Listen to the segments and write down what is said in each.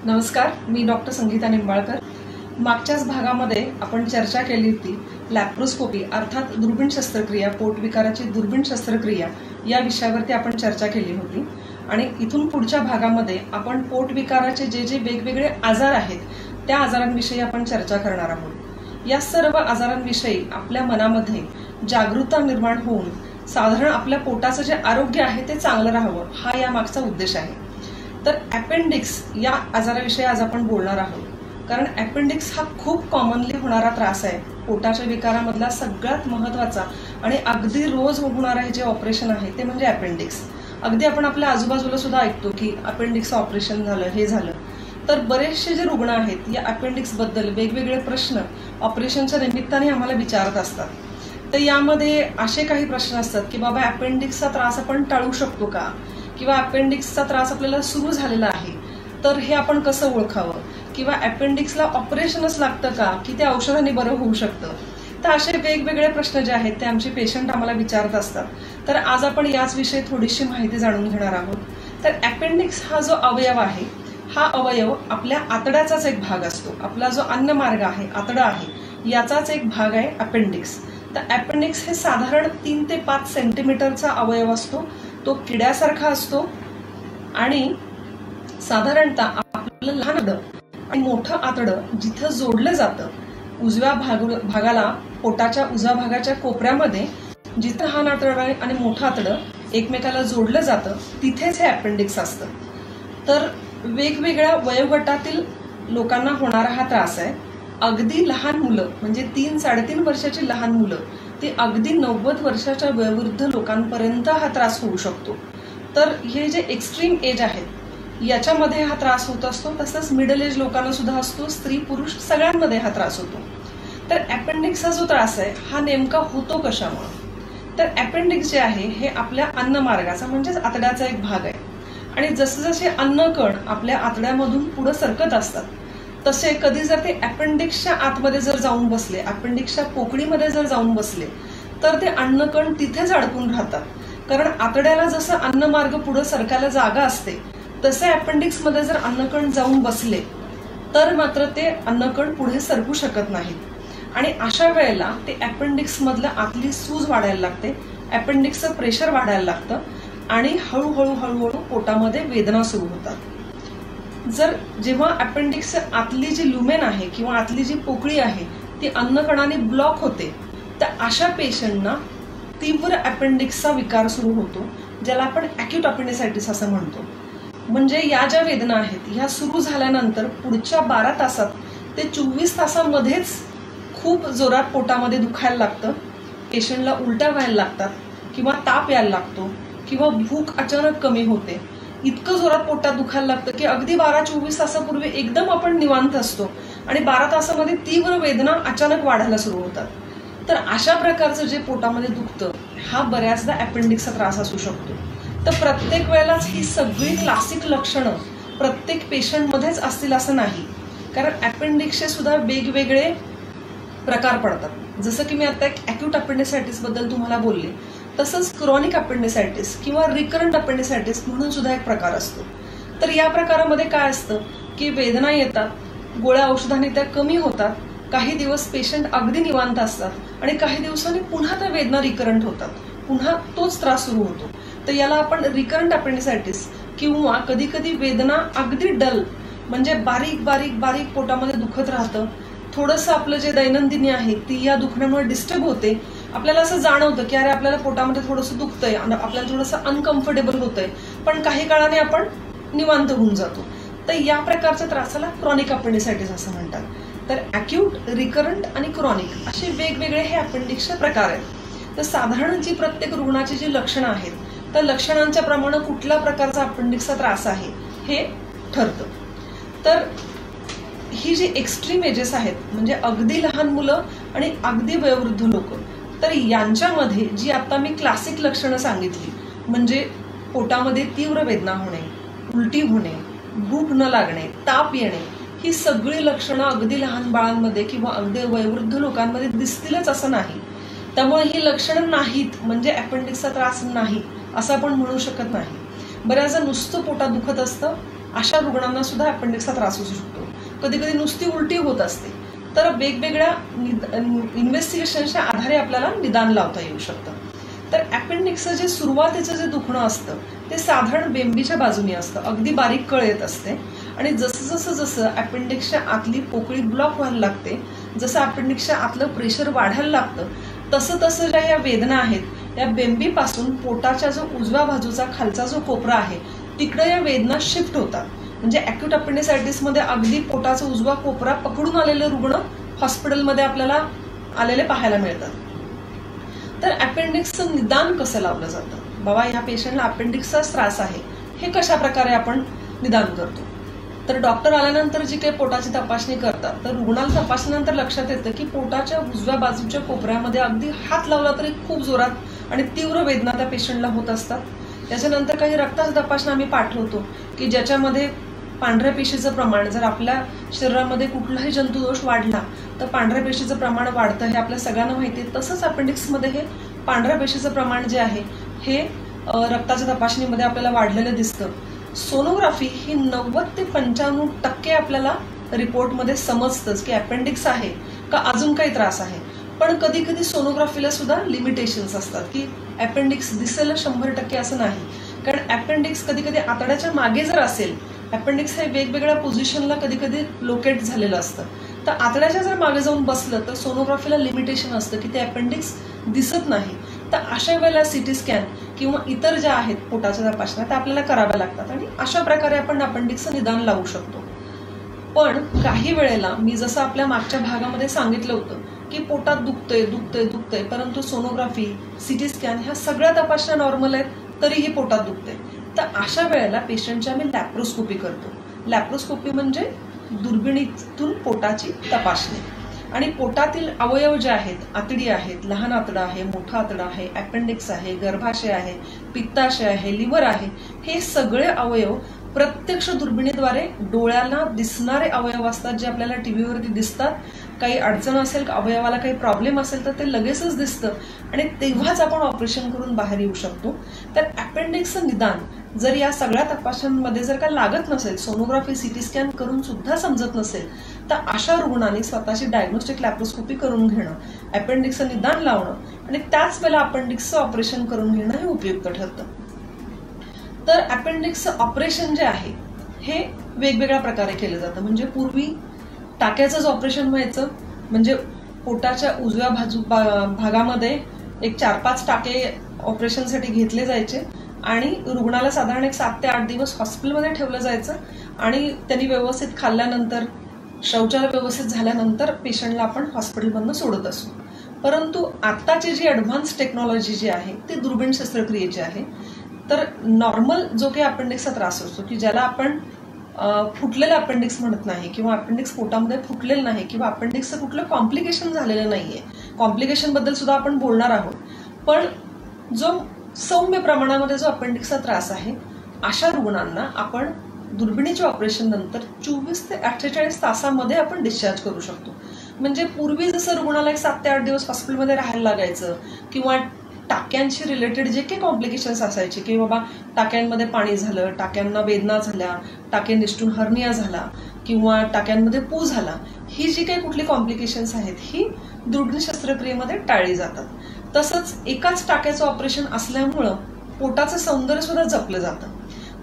नमस्कार, मी डॉक्टर संगीता निंबाळकर। मागच्याच भागामध्ये आपण चर्चा केली होती लॅप्रोस्कोपी अर्थात दुर्बीण शस्त्रक्रिया, पोटविकाराची दुर्बीण शस्त्रक्रिया या विषयावरती आपण चर्चा केली होती। आणि इथून पुढच्या भागामध्ये आपण पोटविकाराचे जे वेगवेगळे आजार आहेत त्या आजारांविषयी आपण चर्चा करणार आहोत। या सर्व आजारांविषयी आपल्या मनामध्ये जागरूकता निर्माण होऊन साधारण आपल्या पोटाचं जे आरोग्य आहे ते चांगलं राहावं हा या मागचा उद्देश आहे। तर अपेंडिक्स या आजाराविषयी आज आपण बोलणार आहोत, कारण अपेंडिक्स हा खूप कॉमनली होणारा त्रास आहे। पोटाच्या विकारामधला सगळ्यात महत्त्वाचा आणि अगदी रोज होणारा जे ऑपरेशन आहे ते म्हणजे अपेंडिक्स। अगदी आपण आपल्या आजूबाजूला सुद्धा ऐकतो की अपेंडिक्सचं ऑपरेशन झालं, हे झालं। तर बरेचसे जे रुग्ण आहेत या अपेंडिक्स बद्दल वेगवेगळे प्रश्न ऑपरेशनच्या निमित्ताने आम्हाला विचारत असतात। तर यामध्ये असे काही प्रश्न असतात की बाबा अपेंडिक्सचा त्रास आपण टाळू शकतो का, किंवा अपेंडिक्सचा त्रास आपल्याला सुरू झालेला आहे तर हे आपण कसं ओळखावं, किंवा अपेंडिक्सला ऑपरेशनच लागतं का की ते औषधाने बरं होऊ शकतं। तर असे वेगवेगळे प्रश्न जे आहेत ते आमचे पेशंट आम्हाला विचारत असतात। तर आज आपण याच विषयी थोडीशी माहिती जाणून घेणार आहोत। तर अपेंडिक्स हा जो अवयव आहे हा अवयव आपल्या आतड्याचाच एक भाग असतो। आपला जो अन्नमार्ग आहे, आतडा आहे, याचाच एक भाग आहे अपेंडिक्स। तर अपेंडिक्स हे साधारण 3 ते 5 सेंटीमीटरचा अवयव असतो। तो किड्यासारखा असतो आणि साधारणतः आपलं लहान आतडं आणि मोठं आतडं जिथं जोडलं जातं, उजव्या भागाला पोटाच्या उजव्या भागाच्या कोपऱ्यामध्ये जिथं लहान आतडं आणि मोठं आतडं एकमेकाला जोडलं जातं तिथेच हे अपेंडिक्स असतं। तर वेगवेगळ्या वयोगटातील लोकांना होणारा हा त्रास आहे। अगदी लहान मुलं म्हणजे 3-3.5 वर्षाची लहान मुलं ते अगदी 90 वर्षाच्या वयोवृद्ध लोकांपर्यंत हा त्रास होऊ शकतो। तर हे जे एक्स्ट्रीम एज आहेत याच्यामध्ये हा त्रास होत असतो। तसंच मिडल एज लोकांना सुद्धा असतो, स्त्री पुरुष सगळ्यांमध्ये हा त्रास होतो। तर अपेंडिक्सचा जो त्रास आहे हा नेमका होतो कशामुळे? तर अपेंडिक्स जे आहे हे आपल्या अन्नमार्गाचा म्हणजेच आतड्याचा एक भाग आहे। आणि जसे जसे अन्नकण आपल्या आतड्यामधून पुढे सरकत असतात तसे कधी जर ते अपेंडिक्सच्या आतमध्ये जर जाऊन बसले, अपेंडिक्सच्या पोकळीमध्ये जर जाऊन बसले तर ते अन्नकण तिथेच अडकून राहतात। कारण आतड्याला जसं अन्नमार्ग पुढे सरकायला जागा असते तसे अपेंडिक्समध्ये जर अन्नकण जाऊन बसले तर मात्र ते अन्नकण पुढे सरकू शकत नाहीत। आणि अशा वेळेला ते अपेंडिक्स मधलं आतली सूज वाढायला लागते, अपेंडिक्सचं प्रेशर वाढायला लागतं आणि हळूहळू पोटामध्ये वेदना सुरू होतात। जेव्हा अपेंडिक्स आतली जी ल्युमेन आहे किंवा आतली जी पोकळी आहे ती अन्नकणाने ब्लॉक होते तर अशा पेशंटना तीव्र अपेंडिक्सचा विकार सुरू होतो, ज्याला आपण अॅक्यूट अपेंडिसायटिस असं म्हणतो। म्हणजे या ज्या वेदना आहेत ह्या सुरू झाल्यानंतर पुढच्या 12 तासात ते 24 तासांमध्येच खूप जोरात पोटामध्ये दुखायला लागतं, पेशंटला उलट्या व्हायला लागतात किंवा ताप यायला लागतो किंवा भूक अचानक कमी होते। इतकं जोरात पोटात दुखायला लागतं की अगदी 12-24 तासापूर्वी एकदम आपण निवांत असतो आणि 12 तासामध्ये तीव्र वेदना अचानक वाढायला सुरू होतात। तर अशा प्रकारचं जे पोटामध्ये दुखतं हा बऱ्याचदा अपेंडिक्सचा त्रास असू शकतो। तर प्रत्येक वेळेलाच ही सगळी क्लासिक लक्षणं प्रत्येक पेशंटमध्येच असतील असं नाही, कारण अपेंडिक्सचे सुद्धा वेगवेगळे प्रकार पडतात। जसं की मी आता एक अॅक्यूट अपेंडिसायटिस बद्दल तुम्हाला बोलले, तसंच क्रॉनिक अपेंडिसायटिस किंवा रिकरंट अपेंडिसायटिस म्हणून सुद्धा एक प्रकार असतो। तर या प्रकारामध्ये काय असतं की वेदना येतात, गोळ्या औषधाने त्या कमी होतात, काही दिवस पेशंट अगदी निवांत असतात आणि काही दिवसांनी पुन्हा त्या वेदना रिकरंट होतात, पुन्हा तोच त्रास सुरू होतो। तर याला आपण रिकरंट अपेंडिसायटिस किंवा कधी कधी वेदना अगदी डल म्हणजे बारीक बारीक बारीक पोटामध्ये दुखत राहतं, थोडंसं आपलं जे दैनंदिनी आहे ती या दुखण्यामुळे डिस्टर्ब होते, आपल्याला असं जाणवतं की अरे आपल्याला पोटामध्ये थोडंसं दुखतंय, आपल्याला थोडंसं अनकम्फर्टेबल होतंय, पण काही काळाने आपण निवांत होऊन जातो। तर या प्रकारच्या त्रासाला क्रॉनिक अपेंडिसायटिस असं म्हणतात। तर अॅक्यूट, रिकरंट आणि क्रॉनिक असे वेगवेगळे हे अपेंडिक्सचे प्रकार आहेत। तर साधारण जी प्रत्येक रुग्णाची जी लक्षणं आहेत त्या लक्षणांच्या प्रमाणे कुठल्या प्रकारचा अपेंडिक्सचा त्रास आहे हे ठरतं। तर ही जी एक्स्ट्रीम एजेस आहेत म्हणजे अगदी लहान मुलं आणि अगदी वयोवृद्ध लोक, तर यांच्यामध्ये जी आता मी क्लासिक लक्षणं सांगितली म्हणजे पोटामध्ये तीव्र वेदना होणे, उलटी होणे, भूक न लागणे, ताप येणे, ही सगळी लक्षणं अगदी लहान बाळांमध्ये किंवा अगदी वयोवृद्ध लोकांमध्ये दिसतीलच असं नाही। त्यामुळे ही लक्षणं नाहीत म्हणजे अपेंडिक्सचा त्रास नाही असं आपण म्हणू शकत नाही। बऱ्याचदा नुसतं पोटात दुखत असतं अशा रुग्णांना सुद्धा अपेंडिक्सचा त्रास असू शकतो. कधी कधी नुसती उलटी होत असते, तर वेगवेगळ्या इन्व्हेस्टिगेशनच्या आधारे आपल्याला निदान लावता येऊ शकतं. तर अपेंडिक्सचं जे सुरुवातीचं जे दुखणं असतं ते साधारण बेंबीच्या बाजूने असतं, अगदी बारीक कळ येत असते. आणि जसं जसं अपेंडिक्सच्या आतली पोकळी ब्लॉक व्हायला लागते, जसं अपेंडिक्सच्या आतलं प्रेशर वाढायला लागतं, तसं ज्या या वेदना आहेत या बेंबीपासून पोटाच्या जो उजव्या बाजूचा खालचा जो कोपरा आहे तिकडे या वेदना शिफ्ट होतात. म्हणजे अॅक्यूट अपेंडिसायटिसमध्ये अगदी पोटाचा उजवा कोपरा पकडून आलेले रुग्ण हॉस्पिटलमध्ये आपल्याला आलेले पाहायला मिळतात. तर अपेंडिक्सचं निदान कसं लावलं जातं? बाबा ह्या पेशंटला अपेंडिक्सचाच त्रास आहे, हे कशा प्रकारे आपण निदान करतो? तर डॉक्टर आल्यानंतर जी काही पोटाची तपासणी करतात, तर रुग्णाला तपासणीनंतर लक्षात येतं की पोटाच्या उजव्या बाजूच्या कोपऱ्यामध्ये अगदी हात लावला तरी खूप जोरात आणि तीव्र वेदना त्या पेशंटला होत असतात. त्याच्यानंतर काही रक्ताची तपासणी आम्ही पाठवतो की ज्याच्यामध्ये पांढऱ्या पेशीचं प्रमाण, जर आपल्या शरीरामध्ये कुठलाही जंतुदोष वाढला तर पांढऱ्या पेशीचं प्रमाण वाढतं, हे आपल्या सगळ्यांना माहिती आहे. तसंच अपेंडिक्समध्ये हे पांढऱ्या पेशीचं प्रमाण जे आहे हे रक्ताच्या तपासणीमध्ये आपल्याला वाढलेलं दिसतं. सोनोग्राफी ही 90 ते 95% आपल्याला रिपोर्टमध्ये समजतंच की अपेंडिक्स आहे का अजून काही त्रास आहे. पण कधी कधी सोनोग्राफीला सुद्धा लिमिटेशन्स असतात की अपेंडिक्स दिसेल 100% असं नाही. कारण अपेंडिक्स कधी कधी आतड्याच्या मागे जर असेल, अपेंडिक्स हे वेगवेगळ्या पोझिशनला कधी कधी लोकेट झालेलं असतं, तर आतड्याच्या जर मागे जाऊन बसलं तर सोनोग्राफीला लिमिटेशन असतं की ते अपेंडिक्स दिसत नाही. तर अशा वेळेला सीटी स्कॅन किंवा इतर ज्या आहेत पोटाच्या तपासण्या त्या आपल्याला कराव्या लागतात आणि अशा प्रकारे आपण अपेंडिक्सचं निदान लावू शकतो. पण काही वेळेला मी जसं आपल्या मागच्या भागामध्ये सांगितलं होतं की पोटात दुखतंय, परंतु सोनोग्राफी, सीटी स्कॅन ह्या सगळ्या तपासण्या नॉर्मल आहेत तरीही पोटात दुखतंय. तर अशा वेळेला पेशंटची आम्ही लॅप्रोस्कोपी करतो. लॅप्रोस्कोपी म्हणजे दुर्बिणीतून पोटाची तपासणी. आणि पोटातील अवयव जे आहेत, आतडी आहेत, लहान आतडं आहे, मोठं आतडं आहे, अपेंडिक्स आहे, गर्भाशय आहे, पित्ताशय आहे, लिव्हर आहे, हे सगळे अवयव प्रत्यक्ष दुर्बिणीद्वारे डोळ्याला दिसणारे अवयव असतात जे आपल्याला टीव्हीवरती दिसतात. काही अडचण असेल, अवयवाला काही प्रॉब्लेम असेल तर ते लगेचच दिसतं आणि तेव्हाच आपण ऑपरेशन करून बाहेर येऊ शकतो. तर अपेंडिक्सचं निदान जर या सगळ्या तपासण्यांमध्ये जर का लागत नसेल, सोनोग्राफी, सीटी स्कॅन करून सुद्धा समजत नसेल, तर अशा रुग्णांनी स्वतःची डायग्नोस्टिक लॅप्रोस्कोपी करून घेणं, अपेंडिक्सचं निदान लावणं आणि त्याच वेळेला अपेंडिक्सचं ऑपरेशन करून घेणं हे उपयुक्त ठरतं. तर अपेंडिक्सचं ऑपरेशन जे आहे हे वेगवेगळ्या प्रकारे केलं जातं. म्हणजे पूर्वी टाक्याचंच ऑपरेशन व्हायचं, म्हणजे पोटाच्या उजव्या भागामध्ये एक 4-5 टाके ऑपरेशनसाठी घेतले जायचे आणि रुग्णाला साधारण एक 7 ते 8 दिवस हॉस्पिटलमध्ये ठेवलं जायचं आणि त्यांनी व्यवस्थित खाल्ल्यानंतर, शौचालय व्यवस्थित झाल्यानंतर पेशंटला आपण हॉस्पिटलमधनं सोडत असू. परंतु आत्ताची जी ॲडव्हान्स टेक्नॉलॉजी जी आहे ती दुर्बीण शस्त्रक्रियेची आहे. तर नॉर्मल जो काही अपेंडिक्सचा त्रास असतो की ज्याला आपण फुटलेलं अपेंडिक्स म्हणत नाही किंवा अपेंडिक्स पोटामध्ये फुटलेलं नाही किंवा अपेंडिक्सचं कुठलं कॉम्प्लिकेशन झालेलं नाहीये, कॉम्प्लिकेशनबद्दल सुद्धा आपण बोलणार आहोत. पण जो सौम्य प्रमाणामध्ये जो अपेंडिक्सचा त्रास आहे अशा रुग्णांना आपण दुर्बिणीच्या ऑपरेशन नंतर 24 ते 48 तासामध्ये आपण डिस्चार्ज करू शकतो. म्हणजे पूर्वी जसं रुग्णाला एक 7 ते 8 दिवस हॉस्पिटलमध्ये राहायला लागायचं किंवा टाक्यांशी रिलेटेड जे काही कॉम्प्लिकेशन्स असायचे की बाबा टाक्यांमध्ये पाणी झालं, टाक्यांना वेदना झाल्या, टाके निष्ठून हर्निया झाला किंवा टाक्यांमध्ये पू झाला, ही जी काही कुठली कॉम्प्लिकेशन्स आहेत ही दुर्बीण शस्त्रक्रियेमध्ये टाळली जातात. तसंच एकाच टाक्याचं ऑपरेशन असल्यामुळं पोटाचं सौंदर्य सुद्धा जपलं जातं.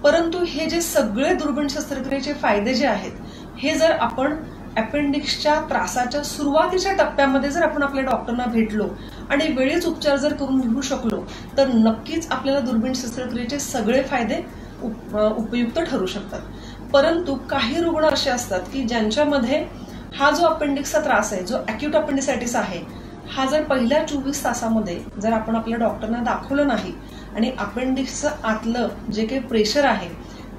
परंतु हे जे सगळे दुर्बीण शस्त्रक्रियेचे फायदे जे आहेत हे जर आपण अपेंडिक्सच्या त्रासाच्या सुरुवातीच्या टप्प्यामध्ये जर आपण आपल्या डॉक्टरना भेटलो आणि वेळीच उपचार जर करून घेऊ शकलो तर नक्कीच आपल्याला दुर्बीण शस्त्रक्रियेचे सगळे फायदे उपयुक्त ठरू शकतात. परंतु काही रुग्ण असे असतात की ज्यांच्यामध्ये हा जो अपेंडिक्सचा त्रास आहे, जो अॅक्यूट अपेंडिसायटिस आहे, हा जर पहिल्या 24 तासामध्ये जर आपण आपल्या डॉक्टरना दाखवलं नाही आणि अपेंडिक्सचं आतलं जे काही प्रेशर आहे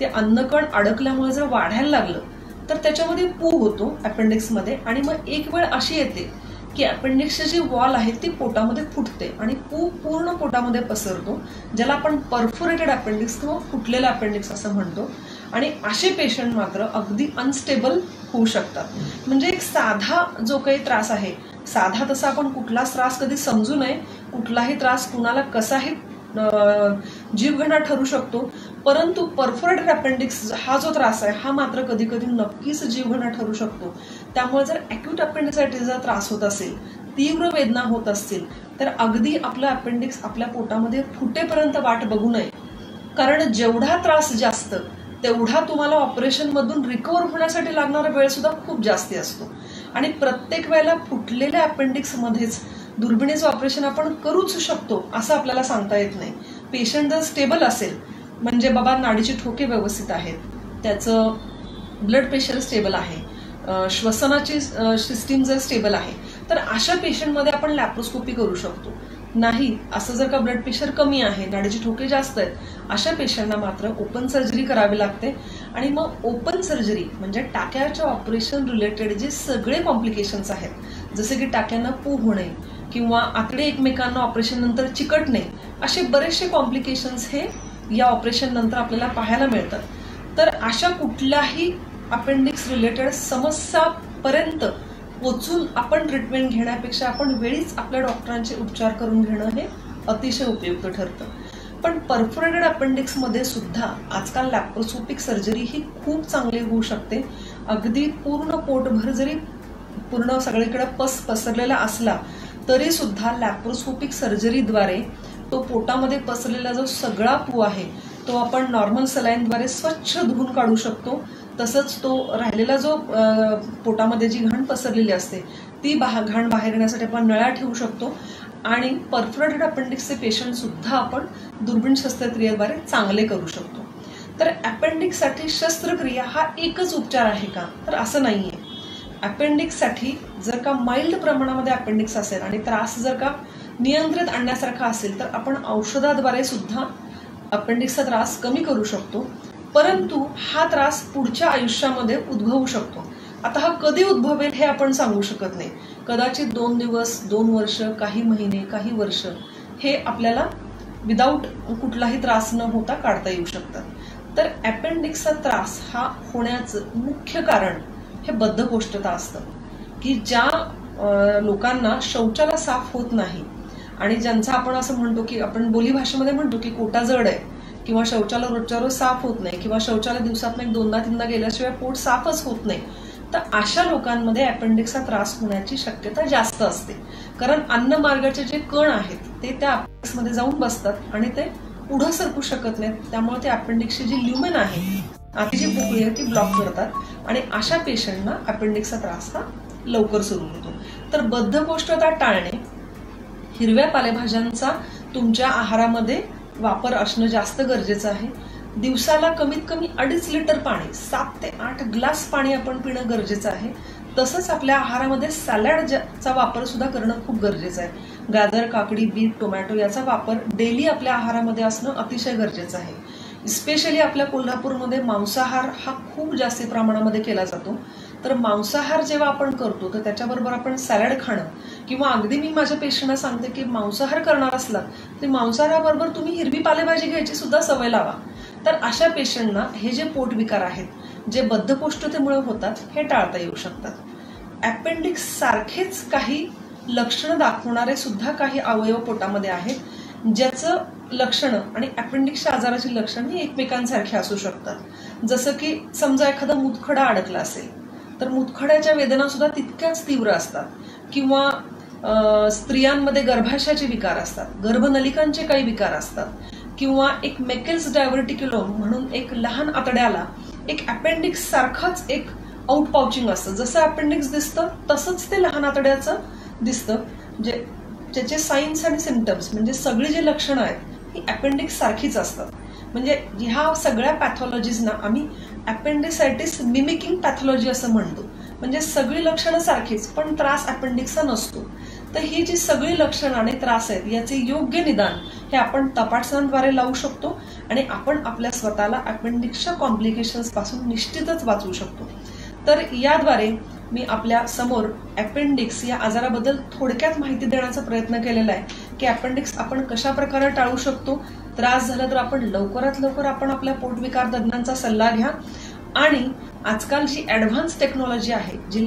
ते अन्नकण अडकल्यामुळे जर वाढायला लागलं तर त्याच्यामध्ये पू होतो अपेंडिक्समध्ये आणि मग एक वेळ अशी येते की अपेंडिक्सची जी वॉल आहे ती पोटामध्ये फुटते आणि पू पूर्ण पोटामध्ये पसरतो, ज्याला आपण परफोरेटेड अपेंडिक्स किंवा फुटलेलं अपेंडिक्स असं म्हणतो. आणि असे पेशंट मात्र अगदी अनस्टेबल होऊ शकतात. म्हणजे एक साधा जो काही त्रास आहे, साधा तसा आपण कुठलाच त्रास कधी समजू नये, कुठलाही त्रास कुणाला कसाही जीवघेणा ठरू शकतो, परंतु परफोरेटेड अपेंडिक्स हा जो त्रास आहे हा मात्र कधी कधी नक्कीच जीवघेणा ठरू शकतो. त्यामुळे जर अॅक्यूट अपेंडिसायटिसचा त्रास होत असेल, तीव्र वेदना होत असतील, तर अगदी आपलं अपेंडिक्स आपल्या पोटामध्ये फुटेपर्यंत वाट बघू नये. कारण जेवढा त्रास जास्त तेवढा तुम्हाला ऑपरेशनमधून रिकव्हर होण्यासाठी लागणारा वेळ सुद्धा खूप जास्ती असतो. आणि प्रत्येक वेळेला फुटलेल्या अपेंडिक्समध्येच दुर्बिणीचं ऑपरेशन आपण करूच शकतो असं आपल्याला सांगता येत नाही. पेशंट जर स्टेबल असेल, म्हणजे बाबा नाडीचे ठोके व्यवस्थित आहेत, त्याचं ब्लड प्रेशर स्टेबल आहे, श्वसनाची सिस्टीम जर स्टेबल आहे, तर अशा पेशंटमध्ये आपण लॅप्रोस्कोपी करू शकतो. नाही, असं जर का ब्लड प्रेशर कमी आहे, नाडीचे ठोके जास्त आहेत, अशा पेशंटना मात्र ओपन सर्जरी करावी लागते. आणि मग ओपन सर्जरी म्हणजे टाक्याच्या ऑपरेशन रिलेटेड जे सगळे कॉम्प्लिकेशन्स आहेत, जसे की टाक्यांना पू होणे किंवा आतडे एकमेकांना ऑपरेशन नंतर चिकटणे, असे बरेचसे कॉम्प्लिकेशन्स हे या ऑपरेशन नंतर आपल्याला पाहायला मिळतात. तर अशा कुठल्याही अपेंडिक्स रिलेटेड समस्यापर्यंत पोचून आपण ट्रीटमेंट घेण्यापेक्षा आपण वेळीच आपल्या डॉक्टरांचे उपचार करून घेणं हे अतिशय उपयुक्त ठरतं. पण परफोरेटेड अपेंडिक्समध्ये सुद्धा आजकाल लॅप्रोस्कोपिक सर्जरी ही खूप चांगली होऊ शकते. अगदी पूर्ण पोटभर जरी पूर्ण सगळीकडे पस पसरलेला असला तरी सुद्धा लॅप्रोस्कोपिक सर्जरीद्वारे तो पोटामध्ये पसरलेला जो सगळा पू आहे तो आपण नॉर्मल सलाईनद्वारे स्वच्छ धुवून काढू शकतो. तसंच तो राहिलेला जो पोटामध्ये जी घाण पसरलेली असते ती घाण बाहेर येण्यासाठी आपण नळ्या ठेवू शकतो. आणि परफोरेटेड अपेंडिक्सचे पेशंट सुद्धा आपण दुर्बीण शस्त्रक्रियेद्वारे चांगले करू शकतो. तर अपेंडिक्ससाठी शस्त्रक्रिया हा एकच उपचार आहे का? तर असं नाहीये. अपेंडिक्ससाठी जर का माइल्ड प्रमाणामध्ये अपेंडिक्स असेल आणि त्रास जर का नियंत्रित आणण्यासारखा असेल तर आपण औषधाद्वारे सुद्धा अपेंडिक्सचा त्रास कमी करू शकतो. परंतु हा त्रास पुढच्या आयुष्यामध्ये उद्भवू शकतो. आता हा कधी उद्भवेल हे आपण सांगू शकत नाही. कदाचित 2 दिवस, 2 वर्ष, काही महिने, काही वर्ष हे आपल्याला विदाऊट कुठलाही त्रास न होता काढता येऊ शकतात. तर अपेंडिक्सचा त्रास हा होण्याचं मुख्य कारण हे बद्धकोष्ठता असतं, की ज्या लोकांना शौचाला साफ होत नाही आणि ज्यांचा आपण असं म्हणतो की आपण बोलीभाषेमध्ये म्हणतो की कोटा जड आहे किंवा शौचाला रोजच्या रोज साफ होत नाही किंवा शौचाला दिवसातून 2-3दा गेल्याशिवाय पोट साफच होत नाही, तर अशा लोकांमध्ये अपेंडिक्सचा त्रास होण्याची शक्यता जास्त असते. कारण अन्नमार्गाचे जे कण आहेत ते त्या अपेंडिक्समध्ये जाऊन बसतात आणि ते पुढे सरकू शकत नाहीत. त्यामुळे ते अपेंडिक्सची जी ल्युमेन आहे, आतली जी पोकळी आहे ती ब्लॉक करतात आणि अशा पेशंटना अपेंडिक्सचा त्रास हा लवकर सुरू होतो. तर बद्धकोष्ठता टाळणे, हिरव्या पालेभाज्यांचा तुमच्या आहारामध्ये वापर असणं जास्त गरजेचं आहे. दिवसाला कमीत कमी 2.5 लिटर पाणी, 7 ते 8 ग्लास पाणी आपण पिणं गरजेचं आहे. तसंच आपल्या आहारामध्ये सॅलडचा वापर सुद्धा करणं खूप गरजेचं आहे. गाजर, काकडी, बीट, टोमॅटो याचा वापर डेली आपल्या आहारामध्ये असणं अतिशय गरजेचं आहे. स्पेशली आपल्या कोल्हापूरमध्ये मांसाहार हा खूप जास्त प्रमाणामध्ये केला जातो. तर मांसाहार जेव्हा आपण करतो तर त्याच्याबरोबर आपण सॅलड खाणं किंवा अगदी मी माझ्या पेशंटना सांगते की मांसाहार करणार असला तर मांसाहाराबरोबर तुम्ही हिरवी पालेभाजी घ्यायची सुद्धा सवय लावा. तर अशा पेशंटना हे जे पोटविकार आहेत जे बद्धकोष्ठतेमुळे होतात हे टाळता येऊ शकतात. अपेंडिक्स सारखेच काही लक्षणं दाखवणारे सुद्धा काही अवयव पोटामध्ये आहेत ज्याचं लक्षणं आणि अपेंडिक्सच्या आजाराची लक्षणं ही एकमेकांसारखी असू शकतात. जसं की समजा एखादा मुतखडा अडकला असेल तर मुतखड्याच्या वेदना सुद्धा तितक्याच तीव्र असतात. किंवा स्त्रियांमध्ये गर्भाशयाचे विकार असतात, गर्भनलिकांचे काही विकार असतात. किंवा एक मेकेल्स डायव्हर्टिक्युलोम म्हणून एक लहान आतड्याला एक अपेंडिक्स सारखंच एक आउट पाउचिंग असतं. जसं अपेंडिक्स दिसतं तसंच ते लहान आतड्याचं दिसतं. ज्याचे साईन्स आणि सिम्पटम्स म्हणजे सगळी जी लक्षणं आहेत ही अपेंडिक्स सारखीच असतात. म्हणजे ह्या सगळ्या पॅथॉलॉजीजना आम्ही अपेंडिसायटिस मिमिकिंग पॅथॉलॉजी असं म्हणतो. म्हणजे सगळी लक्षणं सारखीच पण त्रास अपेंडिक्सचा नसतो. तर ही जी सगळी लक्षणं आणि त्रास आहेत याचे योग्य निदान हे आपण तपासण्यांद्वारे लावू शकतो आणि आपण आपल्या स्वतःला अपेंडिक्सच्या कॉम्प्लिकेशन्स पासून निश्चितच वाचवू शकतो. तर याद्वारे मी आपल्या समोर अपेंडिक्स या आजाराबद्दल थोडक्यात माहिती देण्याचा प्रयत्न केलेला आहे की अपेंडिक्स आपण कशा प्रकारे टाळू शकतो. त्रास झाला तर आपण लवकरात लवकर आपण आपल्या पोटविकार तज्ञांचा सल्ला घ्या. आणि आजकाल जी ॲडव्हान्स टेक्नॉलॉजी आहे जी